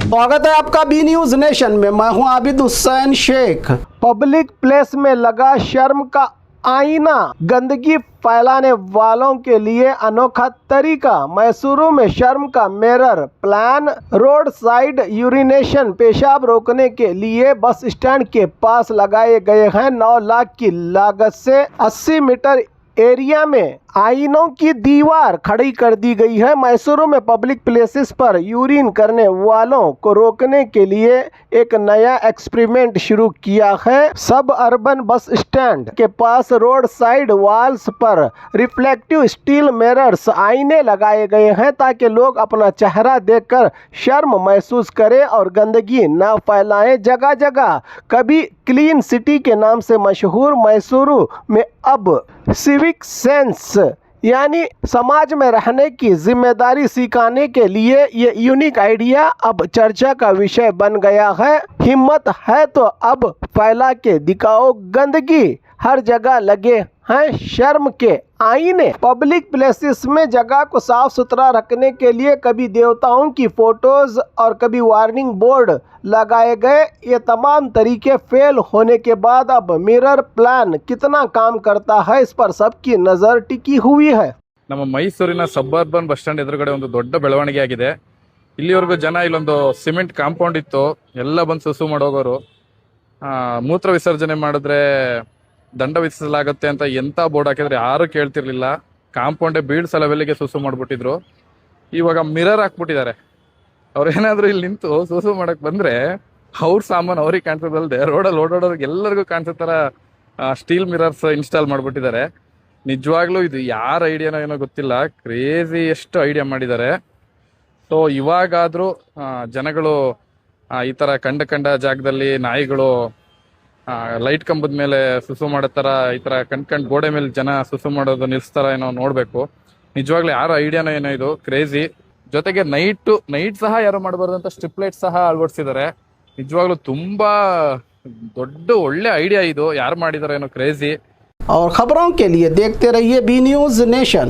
स्वागत है आपका बी न्यूज नेशन में। मैं हूं आबिद हुसैन शेख। पब्लिक प्लेस में लगा शर्म का आईना, गंदगी फैलाने वालों के लिए अनोखा तरीका। मैसूरू में शर्म का mirror plan, road side urination पेशाब रोकने के लिए बस स्टैंड के पास लगाए गए हैं। 9 लाख की लागत से 80 मीटर एरिया में आईनों की दीवार खड़ी कर दी गई है। मैसूरू में पब्लिक प्लेसेस पर यूरिन करने वालों को रोकने के लिए एक नया एक्सपेरिमेंट शुरू किया है। सब अर्बन बस स्टैंड के पास रोड साइड वॉल्स पर रिफ्लेक्टिव स्टील मिरर्स आईने लगाए गए हैं ताकि लोग अपना चेहरा देखकर शर्म महसूस करें और गंदगी न फैलाएं। जगह जगह कभी क्लीन सिटी के नाम से मशहूर मैसूरू में अब सिविक सेंस यानी समाज में रहने की जिम्मेदारी सिखाने के लिए ये यूनिक आइडिया अब चर्चा का विषय बन गया है। हिम्मत है तो अब फैला के दिखाओ, गंदगी हर जगह लगे हैं शर्म के आईने। पब्लिक प्लेसेस में जगह को साफ सुथरा रखने के लिए कभी देवताओं की फोटोज और कभी वार्निंग बोर्ड लगाए गए। ये तमाम तरीके फेल होने के बाद अब मिरर प्लान कितना काम करता है, इस पर सबकी नजर टिकी हुई है। ನಮ್ಮ ಮೈಸೂರಿನ ಸಬರ್ಬನ್ ಬಸ್ ಸ್ಟ್ಯಾಂಡ್ ಎದುರುಗಡೆ ಒಂದು ದೊಡ್ಡ ಬೆಳವಣಿಗೆ ಆಗಿದೆ। ಇಲ್ಲಿವರೆಗೂ ಜನ ಇಲ್ಲೊಂದು ಸಿಮೆಂಟ್ ಕಾಂಪೌಂಡ್ ಇತ್ತು, ಎಲ್ಲ ಬಂದು ಸುಸು ಮಾಡೋಗೋರು। ಮೂತ್ರ ವಿಸರ್ಜನೆ ಮಾಡಿದ್ರೆ ದಂಡ ವಿಧಿಸಲಾಗುತ್ತೆ ಅಂತ ಎಂತ ಬೋರ್ಡ್ ಹಾಕಿದ್ರೆ ಯಾರು ಕೇಳ್ತಿರ್ಲಿಲ್ಲ। ಕಾಂಪೌಂಡೇ ಬೀಳ್ಸ ಲೆವೆಲ್ಗೆ ಸುಸು ಮಾಡ್ಬಿಟ್ಟಿದ್ರು। ಇವಾಗ ಮಿರರ್ ಹಾಕ್ಬಿಟ್ಟಿದ್ದಾರೆ। ಅವ್ರೇನಾದ್ರೂ ಇಲ್ಲಿ ನಿಂತು ಸುಸು ಮಾಡಕ್ ಬಂದ್ರೆ ಅವ್ರ ಸಾಮಾನು ಅವ್ರಿಗೆ ಕಾಣಿಸೋದಲ್ದೆ ರೋಡಲ್ಲಿ ಓಡಾಡೋರಿಗೆ ಎಲ್ಲರಿಗೂ ಕಾಣಿಸೋ ತರ ಸ್ಟೀಲ್ ಮಿರರ್ಸ್ ಇನ್ಸ್ಟಾಲ್ ಮಾಡ್ಬಿಟ್ಟಿದ್ದಾರೆ। ನಿಜವಾಗ್ಲೂ ಇದು ಯಾರ ಐಡಿಯಾನೋ ಏನೋ ಗೊತ್ತಿಲ್ಲ, ಕ್ರೇಜಿ ಎಷ್ಟು ಐಡಿಯಾ ಮಾಡಿದ್ದಾರೆ। ಸೊ ಇವಾಗಾದ್ರೂ ಜನಗಳು ಈ ತರ ಕಂಡ ಜಾಗದಲ್ಲಿ ನಾಯಿಗಳು ಲೈಟ್ ಕಂಬದ ಮೇಲೆ ಸುಸು ಮಾಡೋ ತರ ಈ ತರ ಕಂಡ್ ಗೋಡೆ ಮೇಲೆ ಜನ ಸುಸು ಮಾಡೋದು ನಿಲ್ಸ್ತಾರ ಏನೋ ನೋಡ್ಬೇಕು। ನಿಜವಾಗ್ಲೂ ಯಾರ ಐಡಿಯಾನೋ ಏನೋ ಇದು ಕ್ರೇಜಿ। ಜೊತೆಗೆ ನೈಟ್ ಸಹ ಯಾರು ಮಾಡಬಾರ್ದು ಅಂತ ಸ್ಟ್ರಿಪ್ ಲೈಟ್ ಸಹ ಅಳವಡಿಸಿದ್ದಾರೆ। ನಿಜವಾಗ್ಲೂ ತುಂಬಾ ದೊಡ್ಡ ಒಳ್ಳೆ ಐಡಿಯಾ ಇದು, ಯಾರು ಮಾಡಿದಾರೆ ಏನೋ ಕ್ರೇಜಿ। और खबरों के लिए देखते रहिए बी न्यूज नेशन।